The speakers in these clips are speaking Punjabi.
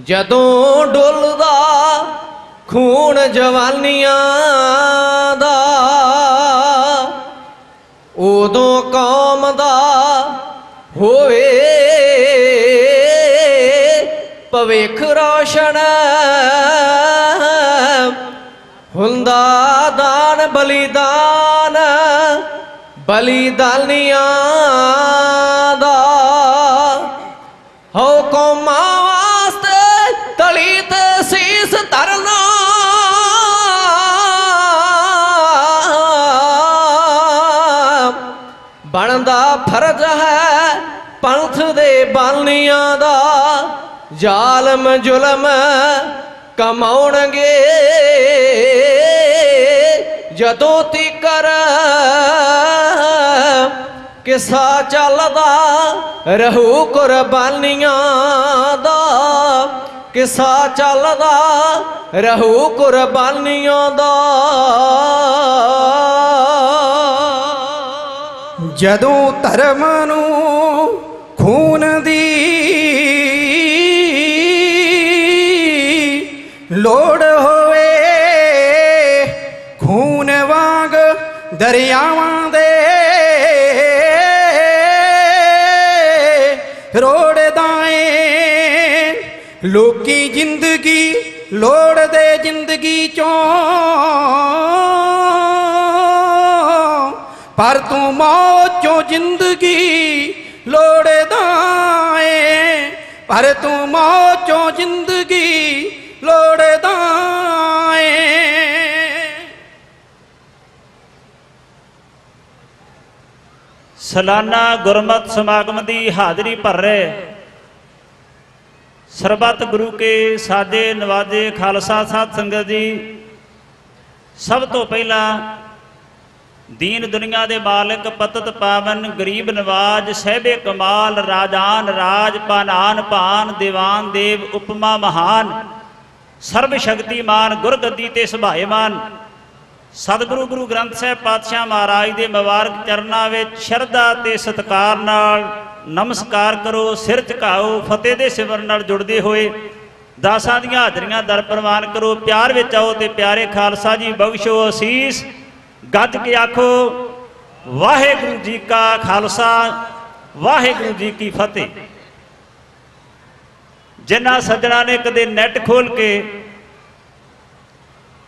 जदों डुलदा खून जवानियां दा उदों कौम दा होवे भविख रोशन हुंदा दान बलिदान बलिदानियां दा हो कौमां वास्ते तली ते सीस धरना बनदा फर्ज है पंथ दे बानियां दा जालम जुलम कमाउणगे जदों तिकर किसा चलदा रहू कुर्बानियां दा किसा चलदा रहू कुर्बानियां दा जदों धर्म नूं खून दी लोड़ होवे खून वांग दरियावां दे रोड़दाए लोकी जिंदगी लोड़ दे जिंदगी चों पर तू मौत चों जिंदगी लोड़दाए पर तू मौत चों जिंदगी लोड़दाए। सालाना गुरमत समागम की हाज़री भर रहे सरबत गुरु के साजे नवाजे खालसा साध संगत जी, सब तो पहला दीन दुनिया दे मालिक पतत पावन गरीब नवाज सहबे कमाल राजान राज पानान पान दीवान देव उपमा महान सर्व शक्तिमान गुरगद्दी ते सुभाएमान सतगुरु गुरु ग्रंथ साहिब पातशाह महाराज के मुबारक चरणों में शरधा ते सत्कार नाल नमस्कार करो, सिर झुकाओ, फतेह दे सिमरन नाल जुड़दे होए दासां दीआं हाज़रियां दर प्रवान करो। प्यार विच आओ ते प्यारे खालसा जी बख्शो असीस, गज के आखो वाहेगुरु जी का खालसा वाहेगुरु जी की फतेह। जिन्हां सज्जणा ने कदे नैट खोल के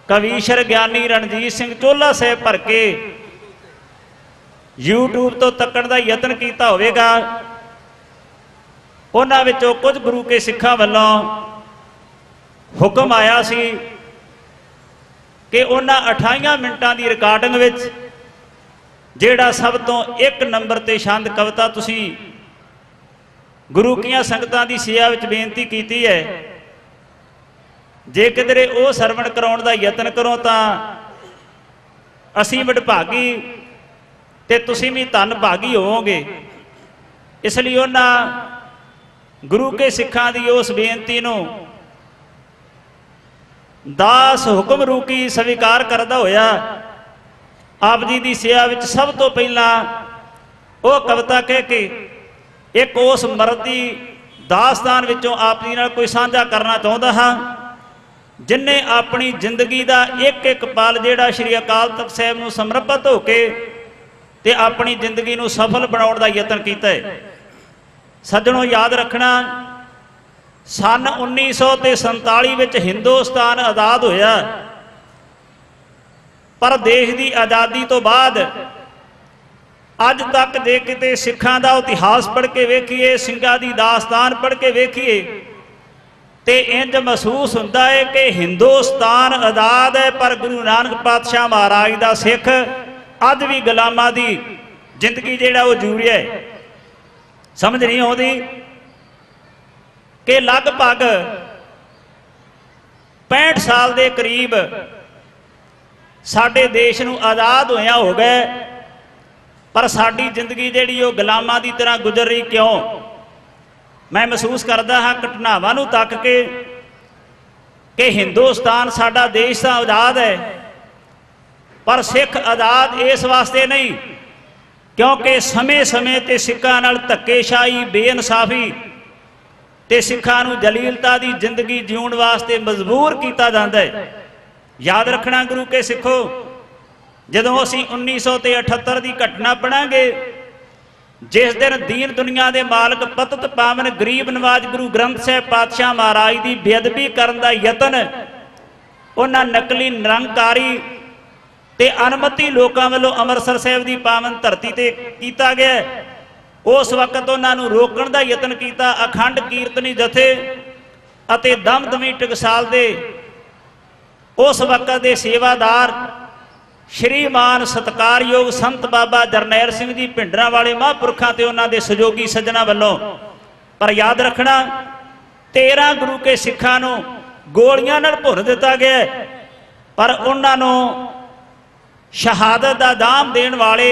कवीशर ज्ञानी रणजीत सिंह चोला साहब भर के यूट्यूब तो तकण का यतन किया होवेगा, उन्हां विचों कुछ गुरु के सिखां वल्लों हुक्म आया सी कि उन्हां 28 मिनटां की रिकॉर्डिंग विच जिहड़ा सब तो एक नंबर ते छंद कविता तुसीं गुरु कीआं संगतां दी सेवा विच बेनती कीती है, जे किधरे वो सरवण कराउण दा यतन करो तां असीं वडभागी ते तुसीं भी धन भागी होवोगे। इसलिए उन्हां गुरु के सिखां दी उस बेनती नूं दास हुक्म रूकी स्वीकार करदा होया आप जी की सेवा विच सब तो पहला वो कविता कह के एक उस मर्द की दास्तान विचों आप जी नाल कोई साझा करना चाहुंदा हां जिन्हें अपनी जिंदगी का एक एक पल जिहड़ा श्री अकाल तख्त साहिब नूं समर्पित होके ते अपनी जिंदगी नूं सफल बनाउण दा यतन कीता है। सज्जणों याद रखना सन 1947 विच हिंदुस्तान आज़ाद होया, पर देश की आज़ादी तो बाद अज तक जे किते सिखां दा इतिहास पढ़ के वेखीए सिंघां दी दास्तान पढ़ के वेखीए ते इंज महसूस होंदा है कि हिंदुस्तान आज़ाद है पर गुरु नानक पातशाह महाराज दा सिख अज भी गुलामां दी जिंदगी जिहड़ा वो जी रहा है। समझ नहीं आउंदी कि लगभग 65 साल के करीब साडे देश नूं आज़ाद होया हो गए, पर साडी जिंदगी जिहड़ी वो गुलामां दी तरह गुजर रही क्यों? मैं महसूस करता हाँ घटनावां नूं तक के कि हिंदुस्तान साडा देश तो आज़ाद है पर सिख आज़ाद इस वास्ते नहीं क्योंकि समय समय ते सिखां नाल धक्केशाही बेइनसाफी ਤੇ ਸਿੱਖਾਂ ਨੂੰ ਜਲੀਲਤਾ ਦੀ ਜ਼ਿੰਦਗੀ ਜਿਉਣ ਵਾਸਤੇ ਮਜਬੂਰ ਕੀਤਾ ਜਾਂਦਾ ਹੈ। याद रखना गुरु के सिखो, जदों असीं 1978 की घटना पढ़ांगे, जिस दिन दीन दुनिया के मालक पतत पावन गरीब नवाज गुरु ग्रंथ साहिब पातशाह महाराज की बेअदबी करन दा यतन उन्हां नकली निरंकारी ते अनमती लोकां वल्लों अमृतसर साहिब की पावन धरती ते कीता गया। उस वक्त उन्होंने रोकण का यतन किया। अखंड कीर्तनी जथे अते दमदमी टकसाल दे उस वक्त के सेवादार श्रीमान सत्कारयोग संत बाबा जरनैल सिंह जी भिंडरां वाले महापुरखों ते उन्हां दे सहयोगी सज्जणा वल्लों। पर याद रखना 13 गुरु के सिखां नूं गोलियां नाल भुन दिता गया, पर उन्हां नूं शहादत दा दाम देण वाले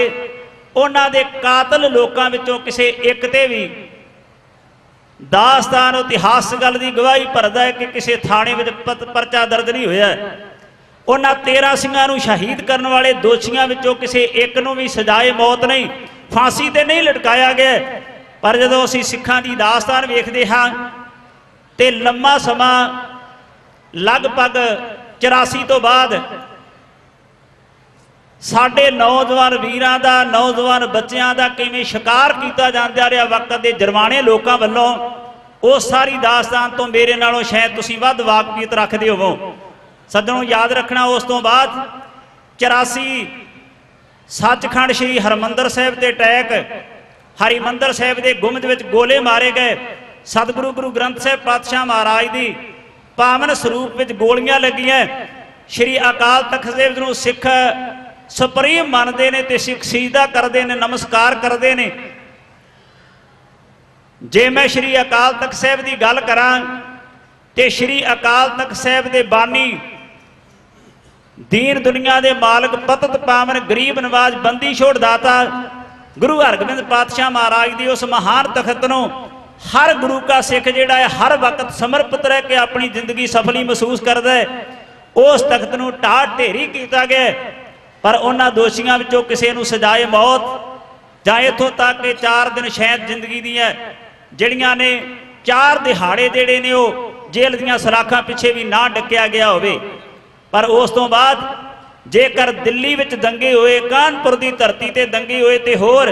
उन्हां दे कातल लोकां विचों किसी एक ते भी दास्तान इतिहास गल की गवाही भरदा है कि किसी थाने में परचा दर्ज नहीं होया। उन्हां 13 सिंघां नूं शहीद करने वाले दोषियों विचों किसी एक नूं भी सजाए मौत नहीं, फांसी ते नहीं लटकाया गया। पर जदों असीं सिखां दी दास्तान वेखदे हां ते लम्मा समा लगभग 84 तो बाद साडे नौजवान वीरां दा, नौजवान बच्चियां दा किवें शिकार किया जांदा रहा वक्त के जरमाने लोकां वल्लों, उस सारी दास्तान तो मेरे नालों शायद तुसीं वध वाकफियत रखदे होवो। सज्जणों याद रखना, उस तो बाद 84 सचखंड श्री हरमंदर साहिब ते अटैक, हरिमंदर साहिब के गुंबद विच गोले मारे गए, सतगुरु गुरु ग्रंथ साहिब पातशाह महाराज की पावन स्वरूप विच गोलियां लगियां। श्री अकाल तख्त साहिब नूं सिख सुप्रीम मानते हैं तो सिख सीधा करते हैं, नमस्कार करते हैं। जे मैं श्री अकाल तख्त साहिब की गल करा तो श्री अकाल तख्त साहिब के बानी दीन दुनिया के मालक पतत पावन गरीब नवाज बंदी छोड़ दाता गुरु हरगोबिंद पातशाह महाराज की उस महान तख्त नूं हर गुरु का सिख जिहड़ा है हर वक्त समर्पित रह के अपनी जिंदगी सफली महसूस करता है। उस तख्त नूं ढाह ढेरी किया गया, पर उन्हां दोषियों विचों किसी नूं सजाए मौत जां इत्थों तक कि 4 दिन शायद जिंदगी दीआं जिहड़ियां ने 4 दिहाड़े जिहड़े ने वो जेल दीआं सलाखां पिछे भी ना डकिया गया होवे। पर उस तो बाद जेकर दिल्ली विच दंगे होए, कानपुर की धरती ते दंगे होए ते होर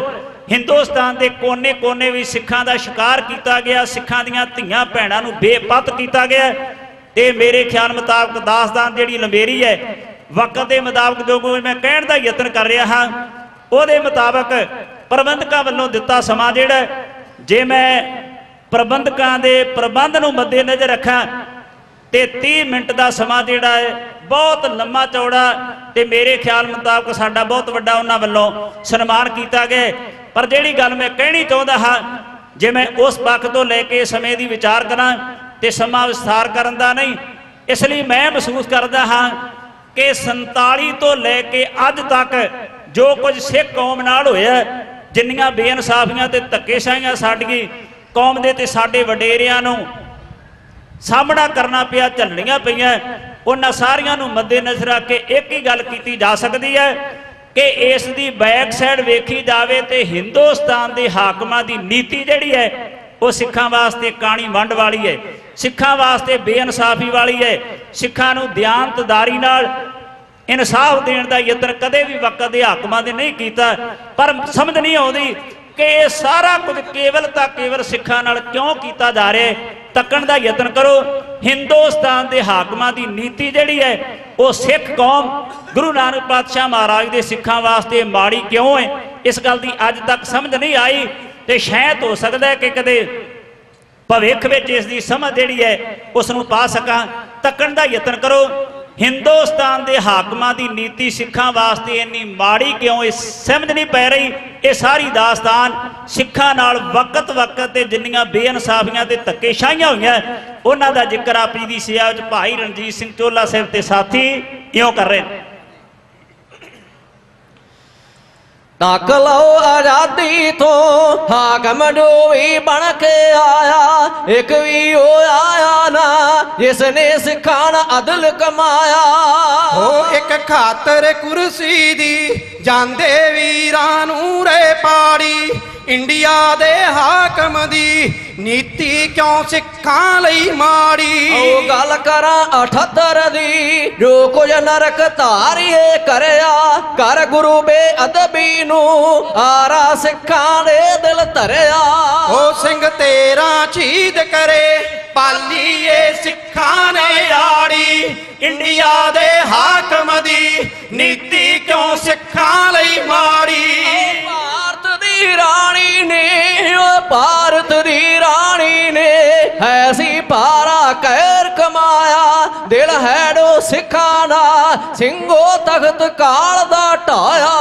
हिंदुस्तान के कोने कोने भी सिखां दा शिकार किया गया, सिखां दीआं धीआं भैणां नूं बेपत किया गया। ते मेरे ख्याल मुताबक दास्तान जिहड़ी लंबेरी है वक्त के मुताबक जो मैं कहण दा यतन कर रहा हाँ, उहदे मुताबक प्रबंधकों वालों दिता समा जिहड़ा जे मैं प्रबंधकों के प्रबंध नूं मद्देनज़र रखा तो 30 मिनट का समा जिहड़ा है बहुत लम्मा चौड़ा, तो मेरे ख्याल मुताबक साडा बहुत वड्डा उन्हां वल्लों सन्मान किया गया। पर जिहड़ी गल मैं कहनी चाहुंदा हाँ, जे मैं उस पक्ष तो लैके समय की विचार करा तो समा विस्तार करन दा नहीं, इसलिए मैं महसूस करदा हाँ कि 47 तो लैके अज तक जो कुछ सिख कौम नाल होया, जिन्नियां बेइनसाफियां ते धक्केशाहियां साडी कौम दे ते साडे वडेरियां नूं सामना करना पिया, झल्लणियां पईयां, उन्हां सारियां नूं मद्देनज़र रख के एक ही गल कीती जा सकदी है कि इस दी बैक साइड वेखी जावे ते हिंदुस्तान दे हाकमां दी नीति जिहड़ी है वो सिखां वास्ते काणी वंड वाली है, सिखां वास्ते बेइनसाफी वाली है। सिखां नूं दियानतदारी नाल इंसाफ देण दा यतन कदे भी वक्त दे हाकमां ने नहीं कीता। पर समझ नहीं आउंदी कि यह सारा कुछ केवल तां केवल सिखां नाल क्यों कीता जा रहा है। तकण दा यतन करो, हिंदुस्तान के हाकमां की नीति जिहड़ी है वो सिख कौम गुरु नानक पातशाह महाराज के सिखां वास्ते माड़ी क्यों है, इस गल की अज तक समझ नहीं आई। तो शायद हो सकता है कि कदे भविख में इसकी समझ जिहड़ी है उसनूं पा सकां। तकण दा यतन करो, हिंदुस्तान के हाकमां की नीति सिखां वास्ते इन्नी माड़ी क्यों है, समझ नहीं पै रही। ये सारी दास्तान सिखां नाल वक्त वक्त ते जिन्नियां बेइनसाफियां ते धक्केशाहियां होईयां उन्हां दा जिक्र आपी दी सेवा विच भाई रणजीत सिंह चोला साहिब ते साथी इउं कर रहे हैं। तक लो आजादी तो हाकम जो भी बन के आया, एक भी हो आया ना जिसने सिखाना अदल कमाया। हो एक खातर कुर्सी दी जांदे वीरां नूं रे पाड़ी, ਇੰਡੀਆ ਦੇ ਹਾਕਮ ਦੀ ਨੀਤੀ ਕਿਉਂ ਸਿੱਖਾਂ ਲਈ ਮਾੜੀ। ਉਹ ਗੱਲ ਕਰਾਂ 78 ਦੀ ਜੋ ਕੁਝ ਨਰਕ ਧਾਰੀਏ ਕਰਿਆ ਕਰ ਗੁਰੂ ਬੇਅਦਬੀ ਨੂੰ ਆਰਾ ਸਿੱਖਾਂ ਦੇ ਦਿਲ ਧਰਿਆ। ਉਹ ਸਿੰਘ ਤੇਰਾ ਸ਼ਹੀਦ ਕਰੇ ਪਾਲੀਏ ਸਿੱਖਾਂ ਨੇ ਆੜੀ। ਇੰਡੀਆ ਦੇ ਹਾਕਮ ਦੀ ਨੀਤੀ ਕਿਉਂ ਸਿੱਖਾਂ ਲਈ ਮਾੜੀ। ਭਾਰਤ ਦੀ ਰਾਣੀ ਨੇ ਉਹ ਭਾਰਤ ਦੀ ਰਾਣੀ ਨੇ ਐਸੀ ਭਾਰਾ ਕਹਿਰ ਕਮਾਇਆ ਦਿਲ ਹੈੜੋ ਸਿੱਖਾਂ ਦਾ ਸਿੰਘੋ ਤਖਤ ਕਾਲ ਦਾ ਢਾਇਆ।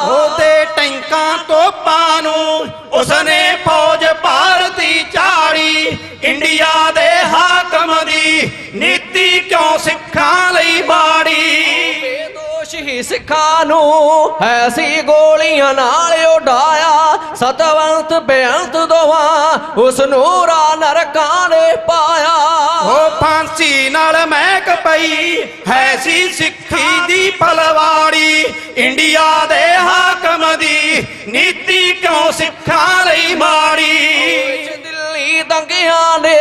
ਉਹਦੇ ਟੈਂਕਾਂ ਤੋਪਾਂ ਨੂੰ ਉਸਨੇ ਫੌਜ ਭਾਰਤੀ ਚਾੜੀ। ਇੰਡੀਆ ਦੇ ਹਾਕਮ ਦੀ ਨੀਤੀ ਕਿਉਂ ਸਿੱਖਾਂ ਲਈ ਮਾੜੀ। ਬੇਦੋਸ਼ ਹੀ ਸਿੱਖਾਂ ਨੂੰ ਐਸੀ ਗੋਲੀਆਂ ਨਾਲ ਉਡਾਇਆ ਸਤਵੰਤ ਬੇਅੰਤ ਦੋਵਾਂ ਉਸ ਨੂੰ ਰਾ ਨਰਕਾਂ ਨੇ ਪਾਇਆ। ਉਹ ਫਾਂਸੀ ਨਾਲ ਮਹਿਕ ਪਈ ਹੈ ਸੀ ਸਿੱਖੀ ਦੀ ਪਲਵਾੜੀ। ਇੰਡੀਆ ਦੇ ਹਾਕਮ ਦੀ ਨੀਤੀ ਕਿਉਂ ਸਿੱਖਾਂ ਲਈ ਮਾੜੀ। ਦਿੱਲੀ ਦੰਗਿਆਂ ਨੇ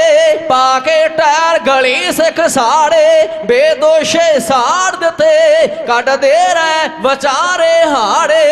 ਪਾ ਕੇ ਟਾਇਰ ਗਲੀ ਸਿੱਖ ਸਾੜੇ ਬੇਦੋਸ਼ੇ ਸਾੜ ਦਿੱਤੇ ਕੱਢਦੇ ਰਹਿ ਵਿਚਾਰੇ ਹਾੜੇ।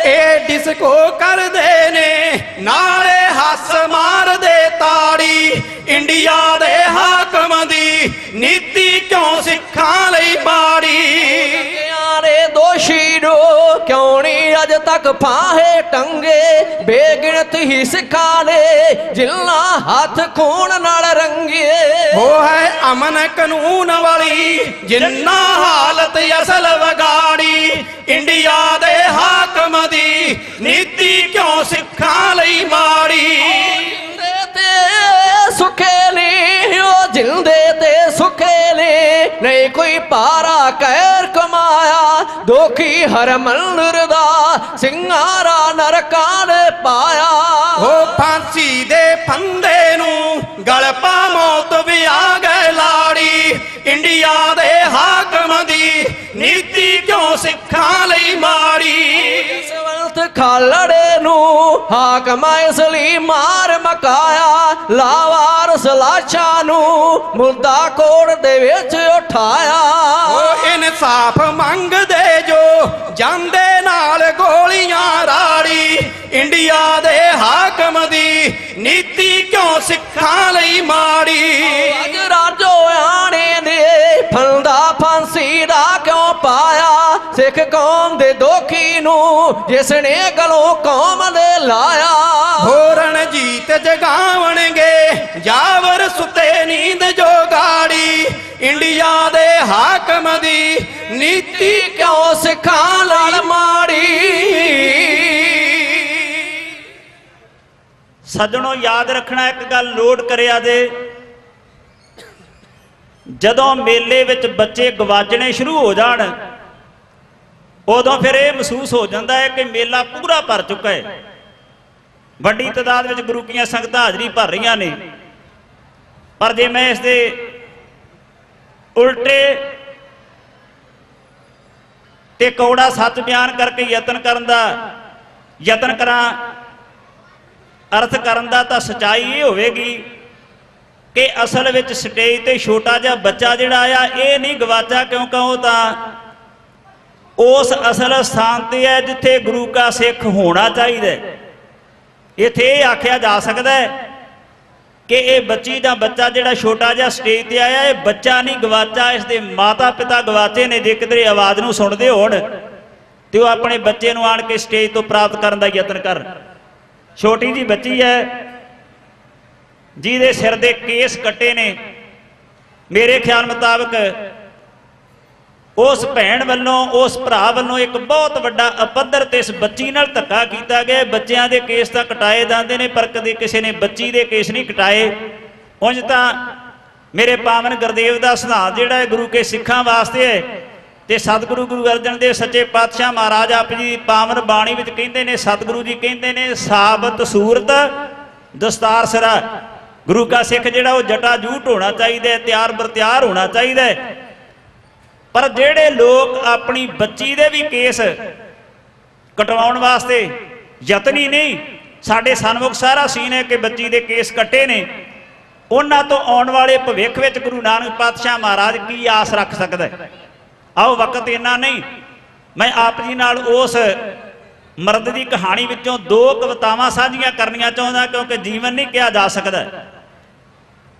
ਇਹ ਡਿਸਕੋ ਕਰਦੇ ਨੇ ਨਾਲੇ ਹੱਸ ਮਾਰਦੇ ਤਾੜੀ। ਇੰਡੀਆ ਦੇ ਹਾਕਮ ਦੀ ਨੀਤੀ ਕਿਉਂ ਸਿੱਖਾਂ ਲਈ ਮਾੜੀ। ਨੇ ਦੋਸ਼ੀ ਨੂੰ ਕਿਉਂ ਨਹੀਂ ਅਜ ਤੱਕ ਫਾਹੇ ਟੰਗੇ ਬੇਗਿਣਤ ਹੀ ਸਿੱਖਾਂ ਨੇ ਜਿਲ੍ਹਾਂ ਹੱਥ ਖੂਨ ਨਾਲ ਰੰਗੇ। ਉਹ ਹੈ ਅਮਨ ਕਾਨੂੰਨ ਵਾਲੀ ਜਿੰਨਾ ਹਾਲਤ ਅਸਲ ਵਿਗਾੜੀ। ਇੰਡੀਆ ਦੇ ਹਾਕਮ ਦੀ ਨੀਤੀ ਕਿਉਂ ਸਿੱਖਾਂ ਲਈ ਮਾੜੀ। ਸੁਖੇ ਨੇ ਉਹ ਜਿੰਦੇ ਤੇ ਸੁਖੇ ਨੇ ਨਹੀਂ ਕੋਈ ਪਾਰਾ ਕਹਿਰ ਕਮਾਇਆ ਦੋਖੀ ਹਰਮੰਦਰ ਦਾ ਸਿੰਘਾਰਾ ਨਰਕਾਂ ਨੇ ਪਾਇਆ। ਉਹ ਫਾਂਸੀ ਦੇ ਫੰਦੇ ਨੂੰ ਗਲ ਪਾ ਮੌਤ ਵੀ ਆ ਗਏ ਲਾੜੀ। ਇੰਡੀਆ ਦੇ ਹਾਕਮ ਦੀ ਨੀਤੀ ਕਿਉਂ ਸਿੱਖਾਂ ਲਈ ਮਾੜੀ। ਸਵੰਤ ਖਾਲੜੇ ਨੂੰ ਹਾਕਮ ਇਸ ਲਈ ਮਾਰ ਮਕਾਇਆ ਲਾਵਾਰਸ ਲਾਸ਼ਾਂ ਨੂੰ ਮੁੱਦਾ ਕੋੜ ਦੇ ਵਿੱਚ ਉਠਾਇਆ। ਉਹ ਇਨਸਾਫ ਮੰਗਦੇ ਜੋ ਜਾਂਦੇ ਨਾਲ ਗੋਲੀਆਂ ਰਾੜੀ। ਇੰਡੀਆ ਦੇ ਹਾਕਮ ਦੀ ਨੀਤੀ ਕਿਉਂ ਸਿੱਖਾਂ ਲਈ ਮਾੜੀ। ਅੱਜ ਰਾਜੋ ਆਣੇ ਨੇ ਫਲਦਾ ਫਾਂਸੀ ਦਾ ਕਿਉਂ ਪਾਇਆ ਸਿੱਖ ਕੌਮ ਦੇ ਦੋਖੀ ਨੂੰ ਜਿਸ ਨੇ ਗਲੋਂ ਕੌਮ ਦੇ ਲਾਇਆ। ਹੋ ਰਣਜੀਤ ਜਗਾਵਣਗੇ ਜਾਵਰ ਸੁੱਤੇ ਨੀਂਦ ਜੋ ਗਾੜੀ। ਇੰਡੀਆ ਦੇ ਹਾਕਮ ਦੀ ਨੀਤੀ ਕਿਉਂ ਸਿੱਖਾਂ ਨਾਲ ਮਾੜੀ। ਸੱਜਣੋ ਯਾਦ ਰੱਖਣਾ ਇੱਕ ਗੱਲ ਨੋਟ ਕਰਿਆ ਜੇ ਜਦੋਂ ਮੇਲੇ ਵਿੱਚ ਬੱਚੇ ਗਵਾਚਣੇ ਸ਼ੁਰੂ ਹੋ ਜਾਣ ਉਦੋਂ ਫਿਰ ਇਹ ਮਹਿਸੂਸ ਹੋ ਜਾਂਦਾ ਹੈ ਕਿ ਮੇਲਾ ਪੂਰਾ ਭਰ ਚੁੱਕਾ ਹੈ। ਵੱਡੀ ਤਾਦਾਦ ਵਿੱਚ ਗੁਰੂ ਕੀਆਂ ਸੰਗਤਾਂ ਹਾਜ਼ਰੀ ਭਰ ਰਹੀਆਂ ਨੇ ਪਰ ਜੇ ਮੈਂ ਇਸ ਦੇ ਉਲਟੇ ਤੇ ਕੌੜਾ ਸੱਚ ਬਿਆਨ ਕਰਕੇ ਯਤਨ ਕਰਾਂ ਅਰਥ ਕਰਨ ਦਾ ਤਾਂ ਸਚਾਈ ਇਹ ਹੋਵੇਗੀ ਕਿ ਅਸਲ ਵਿੱਚ ਸਟੇਜ ਤੇ ਛੋਟਾ ਜਿਹਾ ਬੱਚਾ ਜਿਹੜਾ ਆ ਇਹ ਨਹੀਂ ਗਵਾਚਾ ਕਿਉਂਕਿ ਉਹ ਤਾਂ ਉਸ ਅਸਲ ਸਥਾਨ ਤੇ ਹੈ ਜਿੱਥੇ ਗੁਰੂ ਕਾ ਸਿੱਖ ਹੋਣਾ ਚਾਹੀਦਾ। ਇੱਥੇ ਇਹ ਆਖਿਆ ਜਾ ਸਕਦਾ ਹੈ ਕਿ ਇਹ ਬੱਚੀ ਦਾ ਬੱਚਾ ਜਿਹੜਾ ਛੋਟਾ ਜਿਹਾ ਸਟੇਜ ਤੇ ਆਇਆ ਇਹ ਬੱਚਾ ਨਹੀਂ ਗਵਾਚਾ ਇਸ ਦੇ ਮਾਤਾ ਪਿਤਾ ਗਵਾਚੇ ਨੇ। ਜੇ ਕਿਧਰੇ ਆਵਾਜ਼ ਨੂੰ ਸੁਣਦੇ ਹੋਣ ਤੇ ਉਹ ਆਪਣੇ ਬੱਚੇ ਨੂੰ ਆਣ ਕੇ ਸਟੇਜ ਤੋਂ ਪ੍ਰਾਪਤ ਕਰਨ ਦਾ ਯਤਨ ਕਰਨ। ਛੋਟੀ ਜੀ ਬੱਚੀ ਹੈ ਜਿਹਦੇ ਸਿਰ ਦੇ ਕੇਸ ਕੱਟੇ ਨੇ ਮੇਰੇ ਖਿਆਲ ਮੁਤਾਬਕ ਉਸ ਭੈਣ ਵੱਲੋਂ ਉਸ ਭਰਾ ਵੱਲੋਂ ਇੱਕ ਬਹੁਤ ਵੱਡਾ ਅਪੱਧਰ ਤੇ ਇਸ ਬੱਚੀ ਨਾਲ ਧੱਕਾ ਕੀਤਾ ਗਿਆ। ਬੱਚਿਆਂ ਦੇ ਕੇਸ ਤਾਂ ਕਟਾਏ ਜਾਂਦੇ ਨੇ ਪਰ ਕਦੇ ਕਿਸੇ ਨੇ ਬੱਚੀ ਦੇ ਕੇਸ ਨਹੀਂ ਕਟਾਏ। ਉਂਝ ਤਾਂ ਮੇਰੇ ਪਾਵਨ ਗੁਰਦੇਵ ਦਾ ਸਿਧਾਂਤ ਜਿਹੜਾ ਹੈ ਗੁਰੂ ਕੇ ਸਿੱਖਾਂ ਵਾਸਤੇ ਹੈ ਤੇ ਸਤਿਗੁਰੂ ਗੁਰੂ ਅਰਜਨ ਦੇਵ ਸੱਚੇ ਪਾਤਸ਼ਾਹ ਮਹਾਰਾਜ ਆਪ ਜੀ ਪਾਵਨ ਬਾਣੀ ਵਿੱਚ ਕਹਿੰਦੇ ਨੇ ਸਤਿਗੁਰੂ ਜੀ ਕਹਿੰਦੇ ਨੇ ਸਾਬਤ ਸੂਰਤ ਦਸਤਾਰ ਸਿਰਾ। ਗੁਰੂ ਕਾ ਸਿੱਖ ਜਿਹੜਾ ਉਹ ਜਟਾ ਜੂਟ ਹੋਣਾ ਚਾਹੀਦਾ ਤਿਆਰ ਬਰ ਤਿਆਰ ਹੋਣਾ ਚਾਹੀਦਾ। ਪਰ ਜਿਹੜੇ ਲੋਕ ਆਪਣੀ ਬੱਚੀ ਦੇ ਵੀ ਕੇਸ ਕਟਵਾਉਣ ਵਾਸਤੇ ਯਤਨੀ ਨਹੀਂ ਸਾਡੇ ਸਨਮੁਖ ਸਾਰਾ ਸੀਨ ਹੈ ਕਿ ਬੱਚੀ ਦੇ ਕੇਸ ਕੱਟੇ ਨੇ, ਉਹਨਾਂ ਤੋਂ ਆਉਣ ਵਾਲੇ ਭਵਿੱਖ ਵਿੱਚ ਗੁਰੂ ਨਾਨਕ ਪਾਤਸ਼ਾਹ ਮਹਾਰਾਜ ਕੀ ਆਸ ਰੱਖ ਸਕਦਾ ਹੈ। ਆਓ ਵਕਤ ਇੰਨਾ ਨਹੀਂ, ਮੈਂ ਆਪ ਜੀ ਨਾਲ ਉਸ ਮਰਦ ਦੀ ਕਹਾਣੀ ਵਿੱਚੋਂ ਦੋ ਕਵਿਤਾਵਾਂ ਸਾਂਝੀਆਂ ਕਰਨੀਆਂ ਚਾਹੁੰਦਾ, ਕਿਉਂਕਿ ਜੀਵਨ ਨਹੀਂ ਕਿਹਾ ਜਾ ਸਕਦਾ।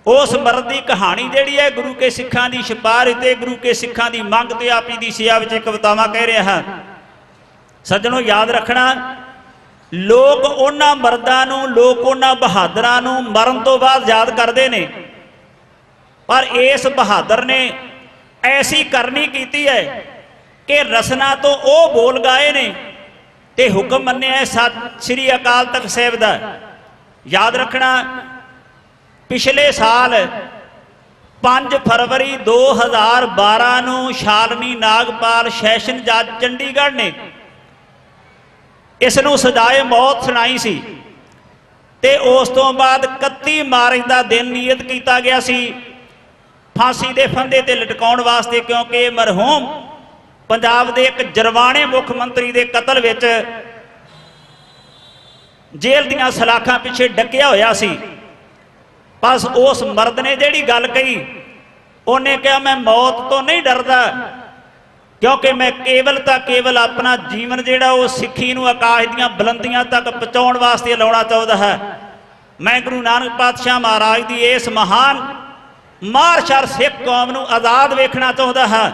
ਉਸ ਮਰਦ ਦੀ ਕਹਾਣੀ ਜਿਹੜੀ ਹੈ ਗੁਰੂ ਕੇ ਸਿੱਖਾਂ ਦੀ ਸਿਫਾਰਿਸ਼ ਤੇ ਗੁਰੂ ਕੇ ਸਿੱਖਾਂ ਦੀ ਮੰਗ ਤੇ ਆਪ ਜੀ ਦੀ ਸੇਵਾ ਵਿੱਚ ਕਵਿਤਾਵਾਂ ਕਹਿ ਰਿਹਾ ਹਾਂ। ਸੱਜਣੋ ਯਾਦ ਰੱਖਣਾ, ਲੋਕ ਉਹਨਾਂ ਮਰਦਾਂ ਨੂੰ, ਲੋਕ ਉਹਨਾਂ ਬਹਾਦਰਾਂ ਨੂੰ ਮਰਨ ਤੋਂ ਬਾਅਦ ਯਾਦ ਕਰਦੇ ਨੇ, ਪਰ ਇਸ ਬਹਾਦਰ ਨੇ ਐਸੀ ਕਰਨੀ ਕੀਤੀ ਹੈ ਕਿ ਰਸਨਾ ਤੋਂ ਉਹ ਬੋਲ ਗਾਏ ਨੇ ਤੇ ਹੁਕਮ ਮੰਨਿਆ ਸਤਿ ਸ੍ਰੀ ਅਕਾਲ ਤਖਤ ਸਾਹਿਬ ਦਾ। ਯਾਦ ਰੱਖਣਾ, ਪਿਛਲੇ ਸਾਲ 5 ਫਰਵਰੀ 2012 ਨੂੰ ਸ਼ਾਲਨੀ ਨਾਗਪਾਲ ਸੈਸ਼ਨ ਜੱਜ ਚੰਡੀਗੜ੍ਹ ਨੇ ਇਸ ਨੂੰ ਸਜ਼ਾਏ ਮੌਤ ਸੁਣਾਈ ਸੀ ਤੇ ਉਸ ਤੋਂ ਬਾਅਦ 31 ਮਾਰਚ ਦਾ ਦਿਨ ਨਿਯਤ ਕੀਤਾ ਗਿਆ ਸੀ ਫਾਂਸੀ ਦੇ ਫੰਦੇ ਤੇ ਲਟਕਾਉਣ ਵਾਸਤੇ, ਕਿਉਂਕਿ ਮਰਹੂਮ ਪੰਜਾਬ ਦੇ ਇੱਕ ਜਰਵਾਣੇ ਮੁੱਖ ਮੰਤਰੀ ਦੇ ਕਤਲ ਵਿੱਚ ਜੇਲ੍ਹ ਦੀਆਂ ਸਲਾਖਾਂ ਪਿੱਛੇ ਡੱਕਿਆ ਹੋਇਆ ਸੀ। ਬਸ ਉਸ ਮਰਦ ਨੇ ਜਿਹੜੀ ਗੱਲ ਕਹੀ, ਉਹਨੇ ਕਿਹਾ ਮੈਂ ਮੌਤ ਤੋਂ ਨਹੀਂ ਡਰਦਾ, ਕਿਉਂਕਿ ਮੈਂ ਕੇਵਲ ਆਪਣਾ ਜੀਵਨ ਜਿਹੜਾ ਉਹ ਸਿੱਖੀ ਨੂੰ ਆਕਾਸ਼ ਦੀਆਂ ਬੁਲੰਦੀਆਂ ਤੱਕ ਪਹੁੰਚਾਉਣ ਵਾਸਤੇ ਲਾਉਣਾ ਚਾਹੁੰਦਾ ਹੈ। ਮੈਂ ਗੁਰੂ ਨਾਨਕ ਪਾਤਸ਼ਾਹ ਮਹਾਰਾਜ ਦੀ ਇਸ ਮਹਾਨ ਮਾਰਸ਼ਲ ਸਿੱਖ ਕੌਮ ਨੂੰ ਆਜ਼ਾਦ ਵੇਖਣਾ ਚਾਹੁੰਦਾ ਹੈ।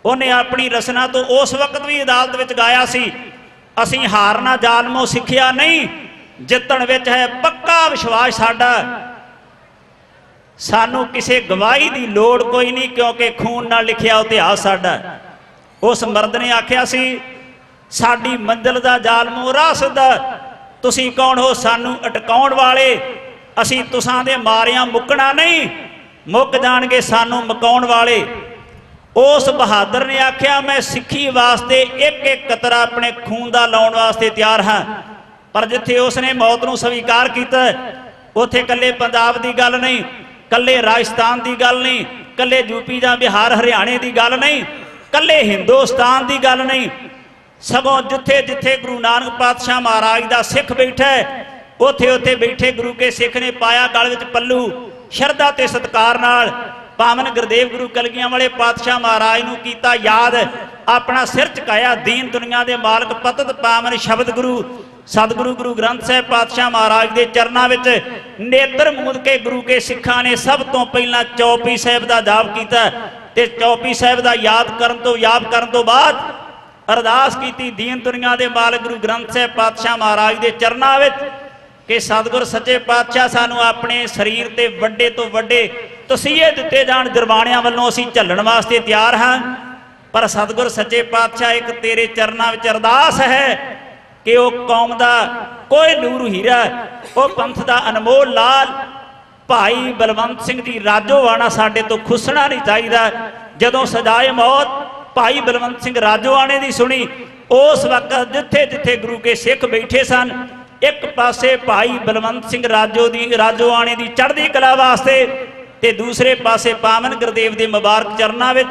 ਉਹਨੇ ਆਪਣੀ ਰਸਨਾ ਤੋਂ ਉਸ ਵਕਤ ਵੀ ਅਦਾਲਤ ਵਿੱਚ ਗਾਇਆ ਸੀ, ਅਸੀਂ ਹਾਰਨਾ ਜ਼ਾਲਮੋ ਸਿੱਖਿਆ ਨਹੀਂ, ਜਿੱਤਣ ਵਿੱਚ ਹੈ ਪੱਕਾ ਵਿਸ਼ਵਾਸ ਸਾਡਾ, ਸਾਨੂੰ ਕਿਸੇ ਗਵਾਹੀ ਦੀ ਲੋੜ ਕੋਈ ਨਹੀਂ, ਕਿਉਂਕਿ ਖੂਨ ਨਾਲ ਲਿਖਿਆ ਇਤਿਹਾਸ ਸਾਡਾ। ਉਸ ਮਰਦ ਨੇ ਆਖਿਆ ਸੀ, ਸਾਡੀ ਮੰਜ਼ਿਲ ਦਾ ਜ਼ਾਲਮੋ ਰਾਹ ਸਿੱਧਾ, ਤੁਸੀਂ ਕੌਣ ਹੋ ਸਾਨੂੰ ਅਟਕਾਉਣ ਵਾਲੇ, ਅਸੀਂ ਤੁਸਾਂ ਦੇ ਮਾਰਿਆਂ ਮੁੱਕਣਾ ਨਹੀਂ, ਮੁੱਕ ਜਾਣਗੇ ਸਾਨੂੰ ਮਕਾਉਣ ਵਾਲੇ। ਉਸ ਬਹਾਦਰ ਨੇ ਆਖਿਆ ਮੈਂ ਸਿੱਖੀ ਵਾਸਤੇ ਇੱਕ ਇੱਕ ਕਤਰਾ ਆਪਣੇ ਖੂਨ ਦਾ ਲਾਉਣ ਵਾਸਤੇ ਤਿਆਰ ਹਾਂ। ਪਰ ਜਿੱਥੇ ਉਸਨੇ ਮੌਤ ਨੂੰ ਸਵੀਕਾਰ ਕੀਤਾ, ਉੱਥੇ ਇਕੱਲੇ ਪੰਜਾਬ ਦੀ ਗੱਲ ਨਹੀਂ, ਕੱਲੇ ਰਾਜਸਥਾਨ ਦੀ ਗੱਲ ਨਹੀਂ, ਕੱਲੇ ਯੂਪੀ ਜਾਂ ਬਿਹਾਰ ਹਰਿਆਣੇ ਦੀ ਗੱਲ ਨਹੀਂ, ਕੱਲੇ ਹਿੰਦੁਸਤਾਨ ਦੀ ਗੱਲ ਨਹੀਂ, ਸਗੋਂ ਜਿੱਥੇ ਜਿੱਥੇ ਗੁਰੂ ਨਾਨਕ ਪਾਤਸ਼ਾਹ ਮਹਾਰਾਜ ਦਾ ਸਿੱਖ ਬੈਠਾ ਉੱਥੇ ਉੱਥੇ ਬੈਠੇ ਗੁਰੂ ਕੇ ਸਿੱਖ ਨੇ ਪਾਇਆ ਗਲ ਵਿੱਚ ਪੱਲੂ, ਸ਼ਰਧਾ ਤੇ ਸਤਿਕਾਰ ਨਾਲ ਪਾਵਨ ਗੁਰਦੇਵ ਗੁਰੂ ਕਲਗੀਆਂ ਵਾਲੇ ਪਾਤਸ਼ਾਹ ਮਹਾਰਾਜ ਨੂੰ ਕੀਤਾ ਯਾਦ, ਆਪਣਾ ਸਿਰ ਝੁਕਾਇਆ। ਦੀਨ ਦੁਨੀਆ ਦੇ ਮਾਲਕ ਪਤਤ ਪਾਵਨ ਸ਼ਬਦ ਗੁਰੂ ਸਤਿਗੁਰੂ ਗੁਰੂ ਗ੍ਰੰਥ ਸਾਹਿਬ ਪਾਤਸ਼ਾਹ ਮਹਾਰਾਜ ਦੇ ਚਰਨਾਂ ਵਿੱਚ ਨੇਤਰ ਮੂੰਦ ਕੇ ਗੁਰੂ ਕੇ ਸਿੱਖਾਂ ਨੇ ਸਭ ਤੋਂ ਪਹਿਲਾਂ ਚੌਪੀ ਸਾਹਿਬ ਦਾ ਜਾਪ ਕੀਤਾ ਤੇ ਚੌਪੀ ਸਾਹਿਬ ਦਾ ਯਾਦ ਕਰਨ ਤੋਂ ਬਾਅਦ ਅਰਦਾਸ ਕੀਤੀ ਦੀਨ ਦੁਨੀਆ ਦੇ ਮਾਲਕ ਗੁਰੂ ਗ੍ਰੰਥ ਸਾਹਿਬ ਪਾਤਸ਼ਾਹ ਮਹਾਰਾਜ ਦੇ ਚਰਨਾਂ ਵਿੱਚ ਕਿ ਸਤਿਗੁਰ ਸੱਚੇ ਪਾਤਸ਼ਾਹ ਸਾਨੂੰ ਆਪਣੇ ਸਰੀਰ ਤੇ ਵੱਡੇ ਤੋਂ ਵੱਡੇ ਤਸੀਹੇ ਦਿੱਤੇ ਜਾਣ, ਜਰਵਾਣਿਆਂ ਵੱਲੋਂ ਅਸੀਂ ਝੱਲਣ ਵਾਸਤੇ ਤਿਆਰ ਹਾਂ। ਪਰ ਸਤਿਗੁਰ ਸੱਚੇ ਪਾਤਸ਼ਾਹ ਇੱਕ ਤੇਰੇ ਚਰਨਾਂ ਵਿੱਚ ਅਰਦਾਸ ਹੈ ਕਿ ਉਹ ਕੌਮ ਦਾ ਕੋਈ ਨੂਰ ਹੀਰਾ, ਉਹ ਪੰਥ ਦਾ ਅਨਮੋਲ ਲਾਲ ਭਾਈ ਬਲਵੰਤ ਸਿੰਘ ਦੀ ਰਾਜੋਆਣਾ ਸਾਡੇ ਤੋਂ ਖੁੱਸਣਾ ਨਹੀਂ ਚਾਹੀਦਾ। ਜਦੋਂ ਸਜ਼ਾਏ ਮੌਤ ਭਾਈ ਬਲਵੰਤ ਸਿੰਘ ਰਾਜੋਆਣੇ ਦੀ ਸੁਣੀ, ਉਸ ਵਕਤ ਜਿੱਥੇ ਜਿੱਥੇ ਗੁਰੂ ਕੇ ਸਿੱਖ ਬੈਠੇ ਸਨ, ਇੱਕ ਪਾਸੇ ਭਾਈ ਬਲਵੰਤ ਸਿੰਘ ਰਾਜੋਆਣੇ ਦੀ ਚੜ੍ਹਦੀ ਕਲਾ ਵਾਸਤੇ ਤੇ ਦੂਸਰੇ ਪਾਸੇ ਪਾਵਨ ਗੁਰਦੇਵ ਦੇ ਮੁਬਾਰਕ ਚਰਨਾਂ ਵਿੱਚ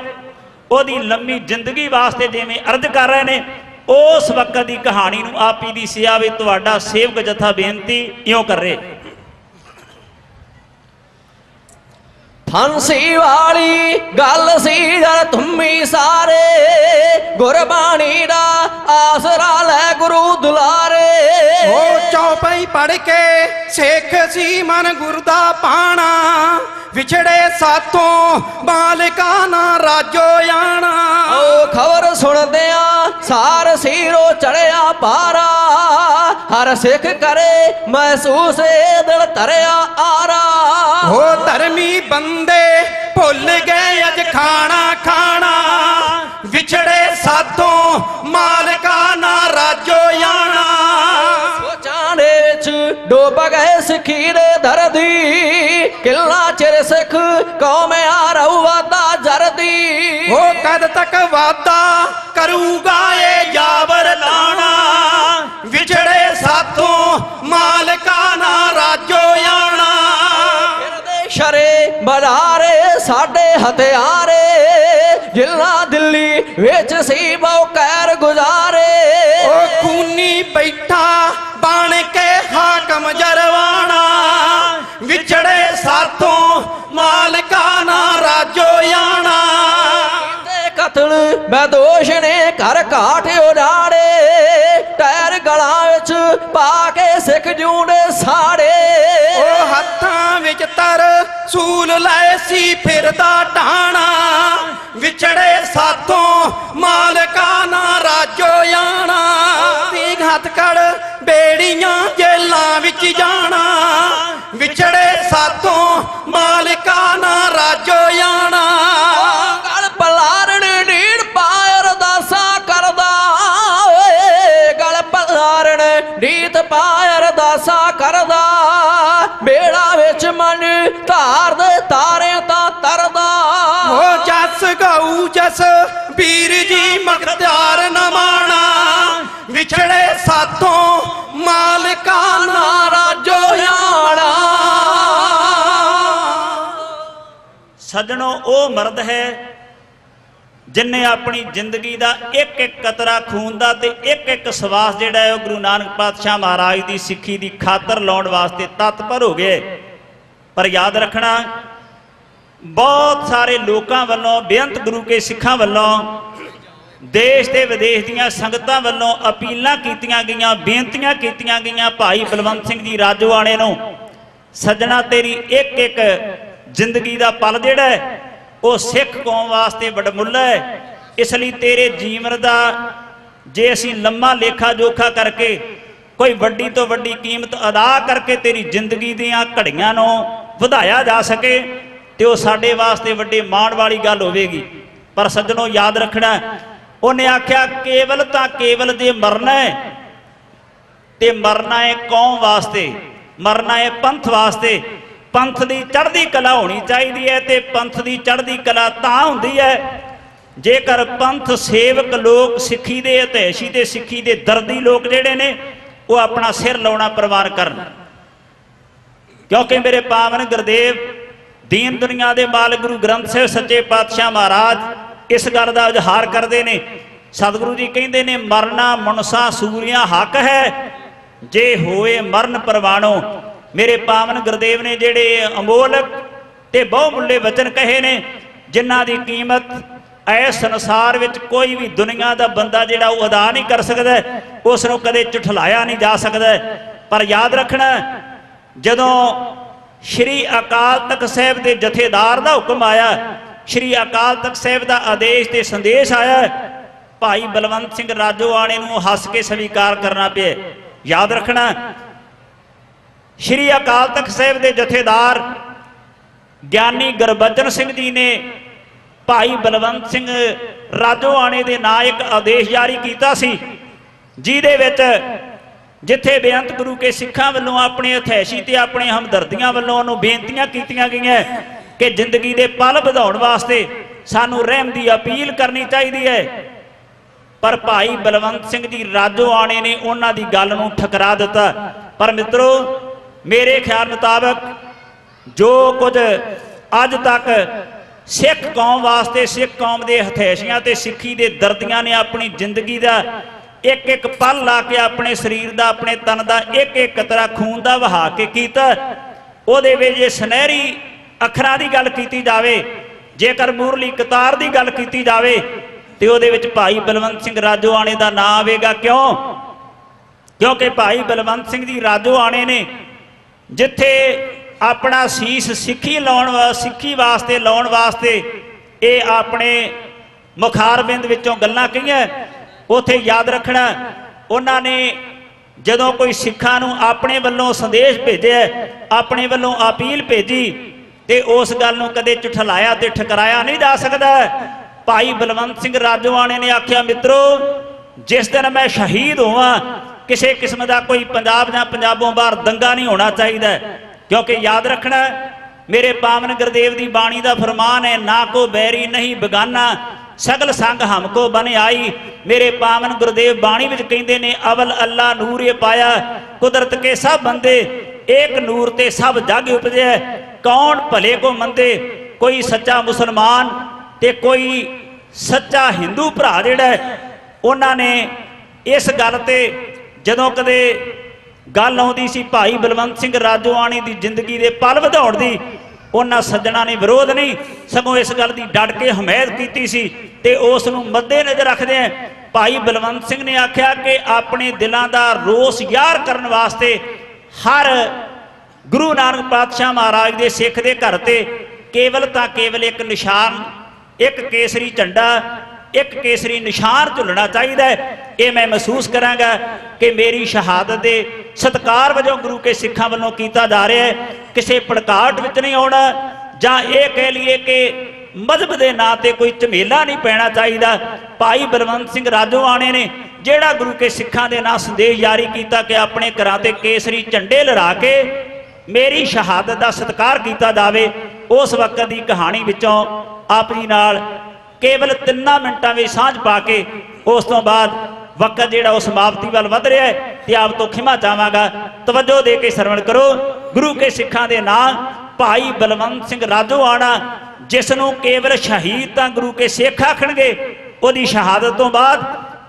ਉਹਦੀ ਲੰਮੀ ਜ਼ਿੰਦਗੀ ਵਾਸਤੇ ਜਿਵੇਂ ਅਰਜ਼ ਕਰ ਰਹੇ ਨੇ, ਉਸ ਵਕਤ ਦੀ ਕਹਾਣੀ ਨੂੰ ਆਪ ਹੀ ਦੀ ਸੇਵਾ ਵਿੱਚ ਤੁਹਾਡਾ ਸੇਵਕ ਜਥਾ ਬੇਨਤੀ ਇਉਂ ਕਰ ਰਹੇ। ਫਾਂਸੀ ਵਾਲੀ ਗੱਲ ਸੀ ਜਦ ਤੁਮੀ ਸਾਰੇ, ਗੁਰਬਾਣੀ ਦਾ ਆਸਰਾ ਲੈ ਗੁਰੂ ਦੁਲਾਰੇ। ਉਹ ਚੌਪਈ ਪੜ ਕੇ ਸਿੱਖ ਸੀ ਮਨ ਗੁਰ ਦਾ ਪਾਣਾ, ਵਿਛੜੇ ਸਾਥੋਂ ਮਾਲਕਾ ਨਾ ਰਾਜੋ ਆਣਾ। ਉਹ ਖਬਰ ਸੁਣਦਿਆਂ ਸਾਰ ਸੀਰੋ ਚੜਿਆ ਪਾਰਾ, ਹਰ ਸਿੱਖ ਕਰੇ ਮਹਿਸੂਸ ਦਿਲ ਧਰਿਆ ਆਰਾ। ਉਹ ਧਰਮੀ ਬੰਦੇ ਭੁੱਲ ਗਏ ਅੱਜ ਖਾਣਾ ਖਾਣਾ, ਵਿਛੜੇ ਸਾਥੋਂ ਮਾਲਕਾ ਨਾ ਰਾਜੋ ਆਣਾ। ਸੋਚਾਂ ਦੇ ਵਿੱਚ ਡੁੱਬ ਗਏ ਸਿੱਖੀ ਦੇ ਦਰਦੀ, ਕਿੰਨਾ ਚਿਰ ਸਿੱਖ ਕੌਮ ਆ ਰਹੂ ਵਾਦਾ ਜਰਦੀ। ਉਹ ਕਦ ਤੱਕ ਵਾਦਾ ਕਰੂਗਾ ਇਹ ਜਾਬਰ ਲਾਣਾ, ਵਿਛੜੇ ਸਾਥੋਂ ਮਾਲਕਾ ਨਾ ਰਾਜੋ ਆਣਾ। ਸ਼ਰੇ ਬਜ਼ਾਰੇ ਸਾਡੇ ਹਥਿਆਰੇ, ਜਿਲ੍ਹਾ ਦਿੱਲੀ ਵਿੱਚ ਸੀ ਬਹੁ ਕਹਿਰ ਗੁਜ਼ਾਰੇ। ਉਹ ਖੂਨੀ ਬੈਠਾ ਬਣ ਕੇ ਕਤਲ ਮੈਂ ਦੋਸ਼ ਨੇ ਘਰ ਘਾਟ ਉਜਾੜੇ ਟਾਇਰ ਗਲਾਂ ਵਿੱਚ ਪਾ ਕੇ ਸਿੱਖ ਜੂੰਡੇ ਸਾੜੇ ਉਹ ਹੱਥਾਂ ਵਿੱਚ ਤਰ ਸੂਲ ਲੈ ਸੀ ਫਿਰਦਾ ਢਾਣਾ ਵਿਛੜੇ ਸਾਥੋਂ ਮਾਲਕਾ ਨਾ ਰਾਜੋ ਆਣਾ ਤੀ ਹੱਥਕੜ ਬੇੜੀਆਂ ਜੇਲਾਂ ਵਿੱਚ ਜਾਣਾ ਵਿਛੜੇ ਸਾਥੋਂ ਮਾਲਕਾ ਨਾ ਰਾਜੋ ਆਣਾ ਗਲ ਪਲਾਰਣ ਢੀੜ ਪਾਇ ਅਰਦਾਸਾਂ ਕਰਦਾ ਓਏ ਗਲ ਪਲਾਰਣ ਢੀਤ ਪਾਇ ਅਰਦਾਸਾਂ ਕਰਦਾ ਬੇੜਾ ਵਿੱਚ ਮਨ ਧਾਰ ਦੇ ਤਾਰੇ ਤਾਂ ਤਰਦਾ ਹੋ ਜਸ ਗਊ ਜਸ ਵੀਰ ਜੀ ਮਖਤਿਆਰ ਨਮਾਣਾ ਵਿਛੜੇ ਸਾਥੋਂ ਮਾਲਕਾ ਨਾ ਰਾਜੋ ਆਣਾ ਸੱਜਣੋ ਉਹ ਮਰਦ ਹੈ ਜਿਨਨੇ ਆਪਣੀ ਜ਼ਿੰਦਗੀ ਦਾ ਇੱਕ ਇੱਕ ਕਤਰਾ ਖੂਨ ਦਾ ਤੇ ਇੱਕ ਇੱਕ ਸਵਾਸ ਜਿਹੜਾ ਹੈ ਉਹ ਗੁਰੂ ਨਾਨਕ ਪਾਤਸ਼ਾਹ ਮਹਾਰਾਜ ਦੀ ਸਿੱਖੀ ਦੀ ਖਾਤਰ ਲਾਉਣ ਵਾਸਤੇ ਤਤਪਰ ਹੋ ਗਏ। ਪਰ ਯਾਦ ਰੱਖਣਾ ਬਹੁਤ ਸਾਰੇ ਲੋਕਾਂ ਵੱਲੋਂ ਬੇਅੰਤ ਗੁਰੂ ਕੇ ਸਿੱਖਾਂ ਵੱਲੋਂ ਦੇਸ਼ ਤੇ ਵਿਦੇਸ਼ ਦੀਆਂ ਸੰਗਤਾਂ ਵੱਲੋਂ ਅਪੀਲਾਂ ਕੀਤੀਆਂ ਗਈਆਂ, ਬੇਨਤੀਆਂ ਕੀਤੀਆਂ ਗਈਆਂ ਭਾਈ ਬਲਵੰਤ ਸਿੰਘ ਜੀ ਰਾਜੋਆਣੇ ਨੂੰ, ਸੱਜਣਾ ਤੇਰੀ ਇੱਕ ਇੱਕ ਜ਼ਿੰਦਗੀ ਦਾ ਪਲ ਜਿਹੜਾ ਹੈ ਉਹ ਸਿੱਖ ਕੌਮ ਵਾਸਤੇ ਵਡਮੁੱਲਾ ਹੈ। ਇਸ ਲਈ ਤੇਰੇ ਜੀਵਨ ਦਾ ਜੇ ਅਸੀਂ ਲੰਮਾ ਲੇਖਾ ਜੋਖਾ ਕਰਕੇ ਕੋਈ ਵੱਡੀ ਤੋਂ ਵੱਡੀ ਕੀਮਤ ਅਦਾ ਕਰਕੇ ਤੇਰੀ ਜ਼ਿੰਦਗੀ ਦੀਆਂ ਘੜੀਆਂ ਨੂੰ ਵਧਾਇਆ ਜਾ ਸਕੇ ਤੇ ਉਹ ਸਾਡੇ ਵਾਸਤੇ ਵੱਡੇ ਮਾਣ ਵਾਲੀ ਗੱਲ ਹੋਵੇਗੀ। ਪਰ ਸੱਜਣੋ ਯਾਦ ਰੱਖਣਾ ਉਹਨੇ ਆਖਿਆ ਕੇਵਲ ਤਾਂ ਕੇਵਲ ਜੇ ਮਰਨਾ ਹੈ ਤੇ ਮਰਨਾ ਹੈ ਕੌਮ ਵਾਸਤੇ, ਮਰਨਾ ਹੈ ਪੰਥ ਵਾਸਤੇ। ਪੰਥ ਦੀ ਚੜ੍ਹਦੀ ਕਲਾ ਹੋਣੀ ਚਾਹੀਦੀ ਹੈ ਤੇ ਪੰਥ ਦੀ ਚੜ੍ਹਦੀ ਕਲਾ ਤਾਂ ਹੁੰਦੀ ਹੈ ਜੇਕਰ ਪੰਥ ਸੇਵਕ ਲੋਕ ਸਿੱਖੀ ਦੇ ਹਿਤੈਸ਼ੀ ਤੇ ਸਿੱਖੀ ਦੇ ਦਰਦੀ ਲੋਕ ਜਿਹੜੇ ਨੇ ਉਹ ਆਪਣਾ ਸਿਰ ਲਾਉਣਾ ਪ੍ਰਵਾਨ ਕਰਨ। ਕਿਉਂਕਿ ਮੇਰੇ ਪਾਵਨ ਗੁਰਦੇਵ ਦੀਨ ਦੁਨੀਆ ਦੇ ਮਾਲਕ ਗੁਰੂ ਗ੍ਰੰਥ ਸਾਹਿਬ ਸੱਚੇ ਪਾਤਸ਼ਾਹ ਮਹਾਰਾਜ ਇਸ ਗੱਲ ਦਾ ਇਜ਼ਹਾਰ ਕਰਦੇ ਨੇ। ਸਤਿਗੁਰੂ ਜੀ ਕਹਿੰਦੇ ਨੇ ਮਰਨਾ ਮਨੁੱਖਾ ਸੂਰੀਆਂ ਹੱਕ ਹੈ ਜੇ ਹੋਏ ਮਰਨ ਪ੍ਰਵਾਣੋ। ਮੇਰੇ ਪਾਵਨ ਗੁਰਦੇਵ ਨੇ ਜਿਹੜੇ ਅਮੋਲਕ ਤੇ ਬਹੁਮੁੱਲੇ ਵਚਨ ਕਹੇ ਨੇ ਜਿਨ੍ਹਾਂ ਦੀ ਕੀਮਤ ਇਸ ਸੰਸਾਰ ਵਿੱਚ ਕੋਈ ਵੀ ਦੁਨੀਆ ਦਾ ਬੰਦਾ ਜਿਹੜਾ ਉਹ ਅਦਾ ਨਹੀਂ ਕਰ ਸਕਦਾ, ਉਸ ਨੂੰ ਕਦੇ ਝੁਠਲਾਇਆ ਨਹੀਂ ਜਾ ਸਕਦਾ। ਪਰ ਯਾਦ ਰੱਖਣਾ ਜਦੋਂ ਸ਼੍ਰੀ ਅਕਾਲ ਤਖਤ ਸਾਹਿਬ ਦੇ ਜਥੇਦਾਰ ਦਾ ਹੁਕਮ ਆਇਆ, ਸ਼੍ਰੀ ਅਕਾਲ ਤਖਤ ਸਾਹਿਬ ਦਾ ਆਦੇਸ਼ ਤੇ ਸੰਦੇਸ਼ ਆਇਆ, ਭਾਈ ਬਲਵੰਤ ਸਿੰਘ ਰਾਜੋਆਣੇ ਨੂੰ ਹੱਸ ਕੇ ਸਵੀਕਾਰ ਕਰਨਾ ਪਿਆ। ਯਾਦ ਰੱਖਣਾ ਸ਼੍ਰੀ ਅਕਾਲ ਤਖਤ ਸਾਹਿਬ ਦੇ ਜਥੇਦਾਰ ਗਿਆਨੀ ਗੁਰਬਚਨ ਸਿੰਘ ਜੀ ਨੇ ਭਾਈ ਬਲਵੰਤ ਸਿੰਘ ਰਾਜੋਆਣੇ ਦੇ ਨਾਂ ਇੱਕ ਆਦੇਸ਼ ਜਾਰੀ ਕੀਤਾ ਸੀ, ਜਿਹਦੇ ਵਿੱਚ ਜਿੱਥੇ ਬੇਅੰਤ ਗੁਰੂ ਕੇ ਸਿੱਖਾਂ ਵੱਲੋਂ ਆਪਣੇ ਹਥੈਸ਼ੀ ਤੇ ਆਪਣੇ ਹਮਦਰਦੀਆਂ ਵੱਲੋਂ ਉਹਨੂੰ ਬੇਨਤੀਆਂ ਕੀਤੀਆਂ ਗਈਆਂ ਕਿ ਜ਼ਿੰਦਗੀ ਦੇ ਪਲ ਵਧਾਉਣ ਵਾਸਤੇ ਸਾਨੂੰ ਰਹਿਮ ਦੀ ਅਪੀਲ ਕਰਨੀ ਚਾਹੀਦੀ ਹੈ। ਪਰ ਭਾਈ ਬਲਵੰਤ ਸਿੰਘ ਜੀ ਰਾਜੋਆਣੇ ਨੇ ਉਹਨਾਂ ਦੀ ਗੱਲ ਨੂੰ ਠੁਕਰਾ ਦਿੱਤਾ। ਪਰ ਮਿੱਤਰੋ ਮੇਰੇ ਖਿਆਲ ਮੁਤਾਬਕ ਜੋ ਕੁਝ ਅੱਜ ਤੱਕ ਸਿੱਖ ਕੌਮ ਵਾਸਤੇ ਸਿੱਖ ਕੌਮ ਦੇ ਹਥੈਸ਼ੀਆਂ ਤੇ ਸਿੱਖੀ ਦੇ ਦਰਦੀਆਂ ਨੇ ਆਪਣੀ ਜ਼ਿੰਦਗੀ ਦਾ ਇੱਕ ਇੱਕ ਪਲ ਲਾ ਕੇ ਆਪਣੇ ਸਰੀਰ ਦਾ ਆਪਣੇ ਤਨ ਦਾ ਇੱਕ ਇੱਕ ਕਤਰਾ ਖੂਨ ਦਾ ਵਹਾ ਕੇ ਕੀਤਾ, ਉਹਦੇ ਵਿੱਚ ਜੇ ਸੁਨਹਿਰੀ ਅੱਖਰਾਂ ਦੀ ਗੱਲ ਕੀਤੀ ਜਾਵੇ, ਜੇਕਰ ਮੂਰਲੀ ਕਤਾਰ ਦੀ ਗੱਲ ਕੀਤੀ ਜਾਵੇ ਤੇ ਉਹਦੇ ਵਿੱਚ ਭਾਈ ਬਲਵੰਤ ਸਿੰਘ ਰਾਜੋਆਣੇ ਦਾ ਨਾਂ ਆਵੇਗਾ। ਕਿਉਂ? ਕਿਉਂਕਿ ਭਾਈ ਬਲਵੰਤ ਸਿੰਘ ਜੀ ਰਾਜੋਆਣੇ ਨੇ ਜਿੱਥੇ ਆਪਣਾ ਸੀਸ ਸਿੱਖੀ ਵਾਸਤੇ ਲਾਉਣ ਵਾਸਤੇ ਇਹ ਆਪਣੇ ਮੁਖਾਰਬਿੰਦ ਵਿੱਚੋਂ ਗੱਲਾਂ ਕਹੀਆਂ, ਉਥੇ ਯਾਦ ਰੱਖਣਾ ਉਹਨਾਂ ਨੇ ਜਦੋਂ ਕੋਈ ਸਿੱਖਾਂ ਨੂੰ ਆਪਣੇ ਵੱਲੋਂ ਸੰਦੇਸ਼ ਭੇਜਿਆ, ਆਪਣੇ ਵੱਲੋਂ ਅਪੀਲ ਭੇਜੀ ਤੇ ਉਸ ਗੱਲ ਨੂੰ ਕਦੇ ਝੁਠਲਾਇਆ ਤੇ ਠਕਰਾਇਆ ਨਹੀਂ ਜਾ ਸਕਦਾ। ਭਾਈ ਬਲਵੰਤ ਸਿੰਘ ਰਾਜੋਆਣੇ ਨੇ ਆਖਿਆ ਮਿੱਤਰੋ ਜਿਸ ਦਿਨ ਮੈਂ ਸ਼ਹੀਦ ਹੋਵਾਂ ਕਿਸੇ ਕਿਸਮ ਦਾ ਕੋਈ ਪੰਜਾਬ ਜਾਂ ਪੰਜਾਬੋਂ ਬਾਹਰ ਦੰਗਾ ਨਹੀਂ ਹੋਣਾ ਚਾਹੀਦਾ। ਕਿਉਂਕਿ ਯਾਦ ਰੱਖਣਾ ਮੇਰੇ ਪਾਵਨ ਗੁਰਦੇਵ ਦੀ ਬਾਣੀ ਦਾ ਫਰਮਾਨ ਹੈ ਨਾ ਕੋ ਬੈਰੀ ਨਹੀਂ ਬਗਾਨਾ ਸਗਲ ਸੰਗ ਹਮਕੋ ਬਨ ਆਈ। ਮੇਰੇ ਪਾਵਨ ਗੁਰਦੇਵ ਬਾਣੀ ਵਿੱਚ ਕਹਿੰਦੇ ਨੇ ਅਵਲ ਅੱਲਾ ਨੂਰ ਇਹ ਪਾਇਆ ਕੁਦਰਤ ਕੇ ਸਭ ਬੰਦੇ ਏਕ ਨੂਰ ਤੇ ਸਭ ਜਗ ਉਪਜੈ ਕੌਣ ਭਲੇ ਕੋ ਮੰਦੇ। ਕੋਈ ਸੱਚਾ ਮੁਸਲਮਾਨ ਤੇ ਕੋਈ ਸੱਚਾ ਹਿੰਦੂ ਭਰਾ ਜਿਹੜਾ ਉਹਨਾਂ ਨੇ ਇਸ ਗੱਲ ਤੇ ਜਦੋਂ ਕਦੇ ਗੱਲ ਆਉਂਦੀ ਸੀ ਭਾਈ ਬਲਵੰਤ ਸਿੰਘ ਰਾਜੋਆਣੇ ਦੀ ਜ਼ਿੰਦਗੀ ਦੇ ਪਲ ਵਧਾਉਣ ਦੀ, ਉਹਨਾਂ ਸੱਜਣਾ ਨੇ ਵਿਰੋਧ ਨਹੀਂ ਸਗੋਂ ਇਸ ਗੱਲ ਦੀ ਡਟ ਕੇ ਹਮਾਇਤ ਕੀਤੀ ਸੀ ਤੇ ਉਸ ਨੂੰ ਮੱਦੇ ਨਜ਼ਰ ਰੱਖਦੇ ਆ ਭਾਈ ਬਲਵੰਤ ਸਿੰਘ ਨੇ ਆਖਿਆ ਕਿ ਆਪਣੇ ਦਿਲਾਂ ਦਾ ਰੋਸ ਜ਼ਾਹਰ ਕਰਨ ਵਾਸਤੇ ਹਰ ਗੁਰੂ ਨਾਨਕ ਪਾਤਸ਼ਾਹ ਮਹਾਰਾਜ ਦੇ ਸਿੱਖ ਦੇ ਘਰ ਤੇ ਕੇਵਲ ਤਾਂ ਕੇਵਲ ਇੱਕ ਨਿਸ਼ਾਨ, ਇੱਕ ਕੇਸਰੀ ਝੰਡਾ, ਇੱਕ ਕੇਸਰੀ ਨਿਸ਼ਾਨ ਝੁੱਲਣਾ ਚਾਹੀਦਾ ਹੈ। ਇਹ ਮੈਂ ਮਹਿਸੂਸ ਕਰਾਂਗਾ ਕਿ ਮੇਰੀ ਸ਼ਹਾਦਤ ਦੇ ਸਤਿਕਾਰ ਵਜੋਂ ਗੁਰੂ ਕੇ ਸਿੱਖਾਂ ਵੱਲੋਂ ਕੀਤਾ ਜਾ ਰਿਹਾ ਹੈ। ਕਿਸੇ ਭੜਕਾਹਟ ਵਿੱਚ ਨਹੀਂ ਆਉਣਾ, ਜਾਂ ਇਹ ਕਹਿ ਲਈਏ ਕਿ ਮਜ਼ਹਬ ਦੇ ਨਾਂ ਤੇ ਕੋਈ ਝਮੇਲਾ ਨਹੀਂ ਪੈਣਾ ਚਾਹੀਦਾ। ਭਾਈ ਬਲਵੰਤ ਸਿੰਘ ਰਾਜੋਆਣੇ ਨੇ ਜਿਹੜਾ ਗੁਰੂ ਕੇ ਸਿੱਖਾਂ ਦੇ ਨਾਂ ਸੰਦੇਸ਼ ਜਾਰੀ ਕੀਤਾ ਕਿ ਆਪਣੇ ਘਰਾਂ ਤੇ ਕੇਸਰੀ ਝੰਡੇ ਲਹਿਰਾ ਕੇ ਮੇਰੀ ਸ਼ਹਾਦਤ ਦਾ ਸਤਿਕਾਰ ਕੀਤਾ ਜਾਵੇ, ਉਸ ਵਕਤ ਦੀ ਕਹਾਣੀ ਵਿੱਚੋਂ ਆਪ ਜੀ ਨਾਲ ਕੇਵਲ 3 ਮਿੰਟਾਂ ਵਿੱਚ ਸਾਂਝ ਪਾ ਕੇ ਉਸ ਤੋਂ ਬਾਅਦ ਵਕਤ ਜਿਹੜਾ ਉਹ ਸਮਾਪਤੀ ਵੱਲ ਵਧ ਰਿਹਾ ਹੈ ਤੇ ਆਪ ਤੋਂ ਖਿਮਾ ਚਾਹਾਂਗਾ। ਤਵੱਜੋ ਦੇ ਕੇ ਸਰਵਣ ਕਰੋ। ਗੁਰੂ ਕੇ ਸਿੱਖਾਂ ਦੇ ਨਾਂ ਭਾਈ ਬਲਵੰਤ ਸਿੰਘ ਰਾਜੋਆਣਾ, ਜਿਸ ਨੂੰ ਕੇਵਲ ਸ਼ਹੀਦ ਤਾਂ ਗੁਰੂ ਕੇ ਸਿੱਖ ਆਖਣਗੇ ਉਹਦੀ ਸ਼ਹਾਦਤ ਤੋਂ ਬਾਅਦ,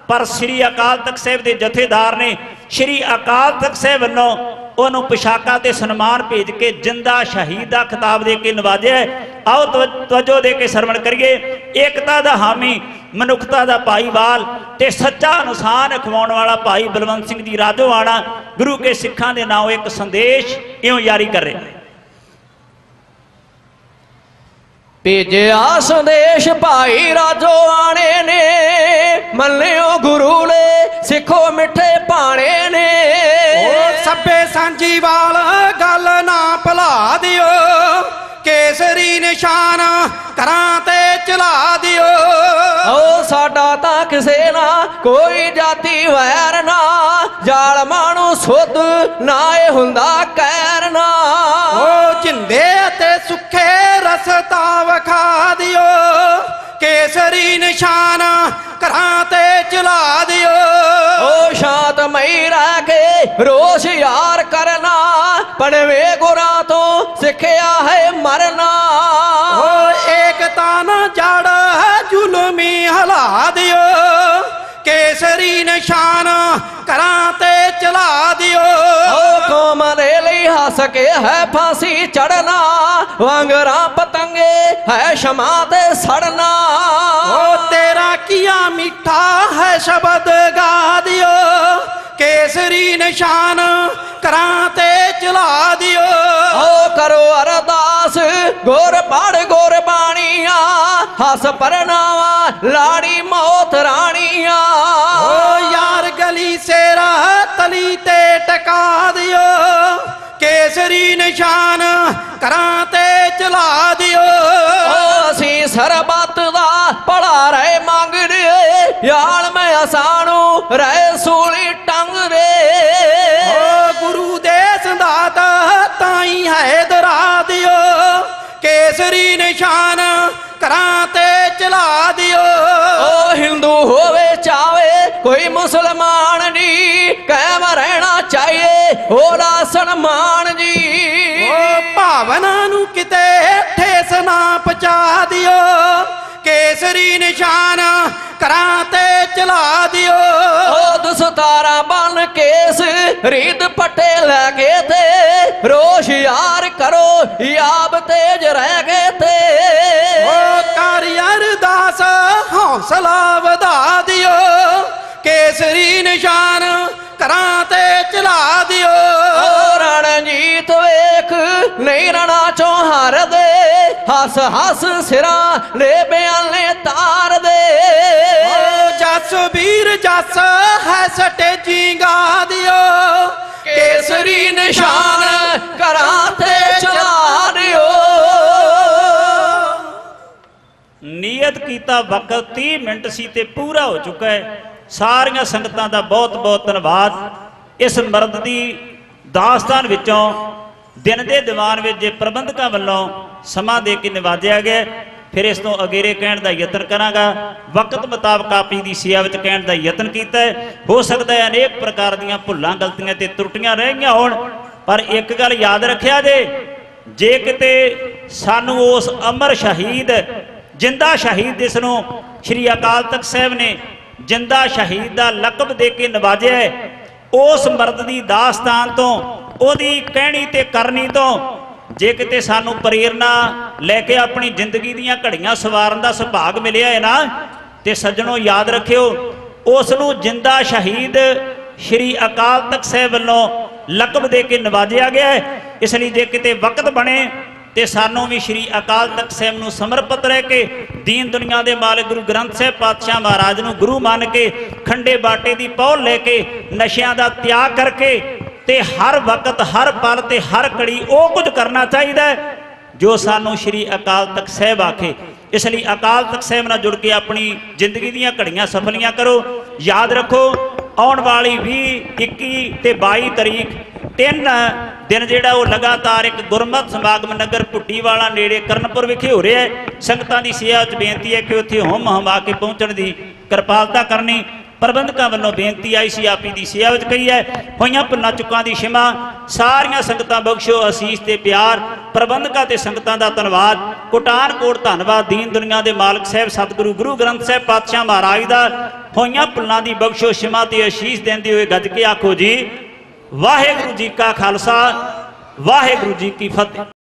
ਪਰ ਸ੍ਰੀ ਅਕਾਲ ਤਖਤ ਸਾਹਿਬ ਦੇ ਜਥੇਦਾਰ ਨੇ ਸ੍ਰੀ ਅਕਾਲ ਤਖਤ ਸਾਹਿਬ ਵੱਲੋਂ ਉਹਨੂੰ ਪੁਸ਼ਾਕਾਂ ਤੇ ਸਨਮਾਨ ਭੇਜ ਕੇ ਜਿੰਦਾ ਸ਼ਹੀਦ ਦਾ ਖਿਤਾਬ ਦੇ ਕੇ ਨਵਾਜਿਆ। ਆਓ ਤਵੱਜੋ ਦੇ ਕੇ ਸਰਵਣ ਕਰੀਏ। ਏਕਤਾ ਦਾ ਹਾਮੀ, ਮਨੁੱਖਤਾ ਦਾ ਭਾਈਵਾਲ ਤੇ ਸੱਚਾ ਇਨਸਾਨ ਅਖਵਾਉਣ ਵਾਲਾ ਭਾਈ ਬਲਵੰਤ ਸਿੰਘ ਜੀ ਰਾਜੋਆਣਾ ਗੁਰੂ ਕੇ ਸਿੱਖਾਂ ਦੇ ਨਾਮ ਇੱਕ ਸੰਦੇਸ਼ ਇਉਂ ਜਾਰੀ ਕਰ ਰਿਹਾ। ਭੇਜਿਆ ਸੰਦੇਸ਼ ਭਾਈ ਰਾਜੋਆਣੇ ਨੇ, ਮੰਨਿਓ ਗੁਰੂ ਨੇ ਸਿੱਖੋ ਮਿੱਠੇ ਭਾਣੇ ਨੇ। ਉਹ ਸੱਭੇ ਸਾਂਝੀ ਵਾਲ ਗੱਲ ਨਾ ਭੁਲਾ ਦਿਓ, ਕੇਸਰੀ ਨਿਸ਼ਾਨ ਘਰਾਂ ਤੇ ਚਲਾ ਦਿਓ। ਓ ਸਾਡਾ ਤਾਂ ਕਿਸੇ ਨਾ ਕੋਈ ਜਾਤੀ ਵੈਰ ਨਾ, ਜ਼ਾਲਮਾਂ ਨੂੰ ਸੁੱਧ ਨਾ ਇਹ ਹੁੰਦਾ ਕਹਿਰ ਨਾ। ਓ ਜਿੰਦੇ ਅਤੇ ਸੁੱਖੇ ਰਸਤਾ ਵਿਖਾ ਦਿਓ, ਕੇਸਰੀ ਨਿਸ਼ਾਨ ਘਰਾਂ ਤੇ ਚਲਾ ਦਿਓ। ਓ ਸ਼ਾਂਤਮਈ ਰਹਿ ਕੇ ਰੋਸ਼ ਯਾਰ ਕਰਨਾ, ਪੜਵੇ ਗੁਰਾਂ ਤੋਂ ਸਿੱਖਿਆ ਹੈ ਮਰਨਾ। ਓ ਏਕਤਾ ਨਾ ਜੜ ਜ਼ੁਲਮੀ ਹਿਲਾ ਦਿਓ, ਕੇਸਰੀ ਨਿਸ਼ਾਨ ਘਰਾਂ ਤੇ ਚਲਾ ਦਿਓ। ਓ ਕੌਮ ਦੇ ਲਈ ਹੱਸ ਕੇ ਹੈ ਫਾਂਸੀ ਚੜਨਾ, ਵਾਂਗਰਾਂ ਪਤੰਗੇ ਹੈ ਸ਼ਮਾ ਤੇ ਸੜਨਾ। ਓ ਤੇਰਾ ਕੀਆ ਮਿੱਠਾ ਹੈ ਸ਼ਬਦ ਗਾ ਦਿਓ, ਕੇਸਰੀ ਨਿਸ਼ਾਨ ਘਰਾਂ ਤੇ ਚਲਾ ਦਿਓ। ਓ ਕਰੋ ਅਰਦਾਸ ਗੁਰ ਪੜ ਗੁਰ ਬਾਣੀਆਂ, ਹੱਸ ਪਰਨਾਵਾ ਲਾੜੀ ਮੌਤ ਰਾਣੀਆਂ। ਓ ਯਾਰ ਗਲੀ ਸੇਰਾ ਤਲੀ ਤੇ ਟਕਾ ਦਿਓ, ਕੇਸਰੀ ਨਿਸ਼ਾਨ ਘਰਾਂ ਤੇ ਚਲਾ ਦਿਓ। ਓ ਅਸੀਂ ਸਰਬੱਤ ਦਾ ਭਲਾ ਰਹਿ ਮੰਗਦੇ, ਯਾਲ ਮੈਂ ਸਾਨੂੰ ਰਹਿ ਸੂਲੀ ਟੰਗਦੇ। ਓ ਗੁਰੂ ਦੇ ਸੰਦਾਤ ਤਾਈ ਹੈ ਦਰਾ ਦਿਓ, ਕੇਸਰੀ ਨਿਸ਼ਾਨ ਘਰਾਂ ਤੇ ਚਲਾ ਦਿਓ। ਓ ਹਿੰਦੂ ਹੋਵੇ ਚਾਵੇ ਕੋਈ ਮੁਸਲਮਾਨ ਜੀ, ਕਾਇਮ ਰਹਿਣਾ ਚਾਹੀਏ ਉਹਦਾ ਸਨਮਾਨ ਜੀ। ਓ ਭਾਵਨਾ ਨੂੰ ਕਿਤੇ ਠੇਸ ਨਾ ਪਹੁੰਚਾ ਦਿਓ, ਕੇਸਰੀ ਨਿਸ਼ਾਨ ਘਰਾਂ ਤੇ ਚਲਾ ਦਿਓ। ਓ ਦਸਤਾਰਾ ਬਨ ਕੇਸ ਰੀਤ ਪੱਟੇ ਲੈ ਕੇ ਤੇ, ਰੋਸ਼ ਯਾਰ ਕਰੋ ਯਾਬ ਤੇਜ ਰਹਿ ਗਏ ਤੇ। ਓ ਕਰ ਅਰਦਾਸ ਹੌਸਲਾ ਵਧਾ ਦਿਓ, ਕੇਸਰੀ ਨਿਸ਼ਾਨ ਘਰਾਂ ਤੇ ਚਲਾ ਦਿਓ। ਓ ਰਣਜੀਤ ਵੇਖ ਨਹੀਂ ਰਣਾ ਚੋਂ ਹਾਰਦੇ, ਹੱਸ ਹੱਸ ਸਿਰਾਂ ਲੈ ਬਿਆਨੇ ਤਾਰ ਦੇ। ਓ ਜਸ ਵੀਰ ਜਸ ਹੈ ਸਟੇਜੀ ਗਾ ਦਿਓ, ਕੇਸਰੀ ਨਿਸ਼ਾਨ ਘਰਾਂ ਤੇ ਚਲਾ ਦਿਓ। ਨੀਅਤ ਕੀਤਾ ਵਕਤ 30 ਮਿੰਟ ਸੀ ਤੇ ਪੂਰਾ ਹੋ ਚੁੱਕਾ ਹੈ। ਸਾਰੀਆਂ ਸੰਗਤਾਂ ਦਾ ਬਹੁਤ ਬਹੁਤ ਧੰਨਵਾਦ। ਇਸ ਮਰਦ ਦੀ ਦਾਸਤਾਨ ਵਿੱਚੋਂ ਦਿਨ ਦੇ ਦੀਵਾਨ ਵਿੱਚ ਜੇ ਪ੍ਰਬੰਧਕਾਂ ਵੱਲੋਂ ਸਮਾਂ ਦੇ ਕੇ ਨਿਵਾਜਿਆ ਗਿਆ, ਫਿਰ ਇਸ ਤੋਂ ਅਗੇਰੇ ਕਹਿਣ ਦਾ ਯਤਨ ਕਰਾਂਗਾ। ਵਕਤ ਮੁਤਾਬਕ ਆਪ ਜੀ ਦੀ ਸੇਵਾ ਵਿੱਚ ਕਹਿਣ ਦਾ ਯਤਨ ਕੀਤਾ ਹੈ। ਹੋ ਸਕਦਾ ਹੈ ਅਨੇਕ ਪ੍ਰਕਾਰ ਦੀਆਂ ਭੁੱਲਾਂ ਗਲਤੀਆਂ ਤੇ ਤਰੁੱਟੀਆਂ ਰਹਿ ਗਈਆਂ ਹੋਣ, ਪਰ ਇੱਕ ਗੱਲ ਯਾਦ ਰੱਖਿਆ ਜੇ ਕਿਤੇ ਸਾਨੂੰ ਉਸ ਅਮਰ ਸ਼ਹੀਦ ਜਿੰਦਾ ਸ਼ਹੀਦ ਜਿਸ ਨੂੰ ਸ੍ਰੀ ਅਕਾਲ ਤਖਤ ਸਾਹਿਬ ਨੇ ਜਿੰਦਾ ਸ਼ਹੀਦ ਦਾ ਲਕਬ ਦੇ ਕੇ ਨਵਾਜਿਆ ਹੈ, ਉਸ ਮਰਦ ਦੀ ਦਾਸਤਾਨ ਤੋਂ, ਉਹਦੀ ਕਹਿਣੀ ਤੇ ਕਰਨੀ ਤੋਂ ਜੇ ਕਿਤੇ ਸਾਨੂੰ ਪ੍ਰੇਰਨਾ ਲੈ ਕੇ ਆਪਣੀ ਜ਼ਿੰਦਗੀ ਦੀਆਂ ਘੜੀਆਂ ਸਵਾਰਨ ਦਾ ਸੁਭਾਗ ਮਿਲਿਆ ਹੈ ਨਾ, ਤੇ ਸੱਜਣੋ याद रखियो उस नूं जिंदा शहीद श्री अकाल तख्त साहिब वालों लकब दे के नवाजिया गया है। इसलिए जे किते वक्त बने तो सानू भी श्री अकाल तख्त साहिब नूं समर्पित रह के दीन दुनिया के मालिक गुरु ग्रंथ साहिब पातशाह महाराज नूं गुरु मान के खंडे बाटे की पौल लेके नशियां दा त्याग करके ते हर वक्त हर पल ते हर घड़ी वो कुछ करना चाहिए जो सानू श्री अकाल तख्त साहिब आखे। इसलिए अकाल तख्त साहिब नाल जुड़ के अपनी जिंदगी दीयां घड़ियां सफलियां करो। याद रखो आने वाली 20, 21 ते 22 तारीख 3 दिन जिहड़ा वो लगातार एक गुरमत समागम नगर भुट्टीवाला नेड़े करनपुर विखे हो रहा है। संगतां दी सेवा च बेनती है कि उत्थे हुम हमा के पहुंचण दी किरपालता करनी। प्रबंधकों वालों बेनती आई सी आपी की सेवा च कही है। होइयां भुल्लां चुकां दी क्षमा सारियां संगतां बख्शो आसीस ते प्यार। प्रबंधकों ते संगतां दा धन्नवाद। कोटान कोट धन्नवाद दीन दुनिया के मालिक साहब सतगुरु गुरु ग्रंथ साहब पातशाह महाराज दा। होइयां भुल्लां दी बख्शो क्षमा ते आशीष देंदे हुए गज के आखो जी वाहेगुरु जी का खालसा वाहेगुरु जी की फतेह।